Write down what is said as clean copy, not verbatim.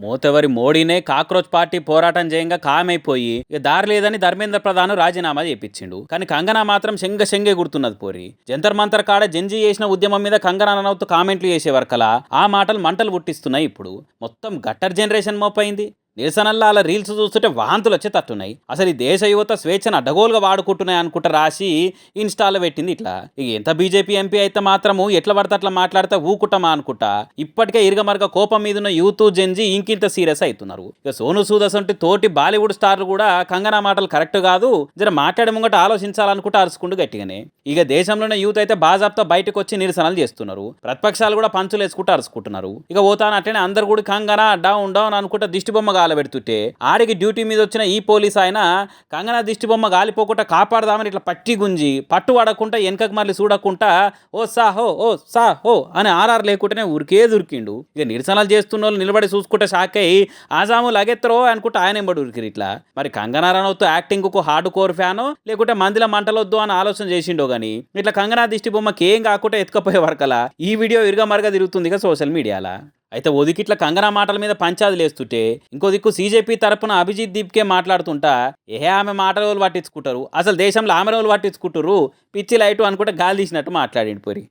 మోతెవరి మోడీనే cockroach party పోరాటం చేయంగా ఖాయమైపోయి ఇక దారి లేదని ధర్మేంద్ర ప్రధాన్ రాజీనామా చేపించిండు. కానీ కంగనా మాత్రం శంగే గుర్తున్నది పోరి. జంతర్ మంతర్ కాడ జంజీ చేసిన ఉద్యమం మీద కంగనా రనౌత్ కామెంట్లు చేసే వరకలా ఆ మాటలు మంటలు పుట్టిస్తున్నాయి. ఇప్పుడు మొత్తం గట్టర్ జనరేషన్ మోపైంది. నిరసనల్లో అలా రీల్స్ చూస్తుంటే వాంతులు వచ్చే తట్టున్నాయి. అసలు ఈ దేశ యువత స్వేచ్ఛను అడ్డగోలుగా వాడుకుంటున్నాయి అనుకుంటా రాసి ఇన్స్టాలో పెట్టింది. ఇట్లా ఇక ఎంత బీజేపీ ఎంపీ అయితే మాత్రము ఎట్లా పడితే అట్లా మాట్లాడితే ఊకుట్టమా అనుకుంటా ఇప్పటికే ఇరగమరగ కోపం మీద ఉన్న యూత్ జెంజి ఇంకింత సీరియస్ అవుతున్నారు. ఇక సోను సూద్ అంటే తోటి బాలీవుడ్ స్టార్లు కూడా కంగనా మాటలు కరెక్ట్ కాదు, జర మాట్లాడే ముంగట ఆలోచించాలనుకుంటా అరుచుకుంటూ గట్టిగానే. ఇక దేశంలోనే యూత్ అయితే బాజాబ్తో బయటకు వచ్చి నిరసనలు చేస్తున్నారు. ప్రతిపక్షాలు కూడా పంచులు వేసుకుంటూ అరుచుకుంటున్నారు. ఇక పోతాను అట్లనే అందరు కూడా కంగనా డౌన్ డౌన్ అనుకుంటా దిష్టి బొమ్మ పెడుతుంటే ఆడికి డ్యూటీ మీద వచ్చిన ఈ పోలీస్ ఆయన కంగనా దిష్టి బొమ్మ గాలిపోకుండా కాపాడదామని ఇట్లా పట్టి గుంజి పట్టు పడకుండా వెనకకు మళ్ళీ చూడకుండా ఓ సాహో అని ఆర్ఆర్ లేకుండానే ఉరికే దొరికిండు. ఇక నిరసనలు చేస్తున్న వాళ్ళు నిలబడి చూసుకుంటే షాక్ అయ్యి ఆజాము లగెత్తరో అనుకుంటే ఆయన ఎంబడి ఉరికిరు. ఇట్లా మరి కంగనా రనౌత్ యాక్టింగ్ కు హార్డ్ కోర్ ఫ్యానో లేకుంటే మందిలో మంటలొద్దు అని ఆలోచన చేసిండో గానీ ఇట్లా కంగనా దిష్టి బొమ్మకి ఏం కాకుండా ఎత్తుకపోయే వరకలా ఈ వీడియో ఇరుగమరగా తిరుగుతుంది ఇక సోషల్ మీడియాలో. అయితే ఓ దిక్కు ఇట్లా కంగనా మాటల మీద పంచాది లేస్తుంటే ఇంకో దిక్కు సీజేపీ తరపున అభిజిత్ దీప్కే మాట్లాడుతుంటా ఆమె మాటల వాళ్ళు పట్టించుకుంటారు, అసలు దేశంలో ఆమె వాళ్ళు పట్టించుకుంటారు, పిచ్చి లైటు అనుకుంటే గాలి తీసినట్టు మాట్లాడిండు పోరి.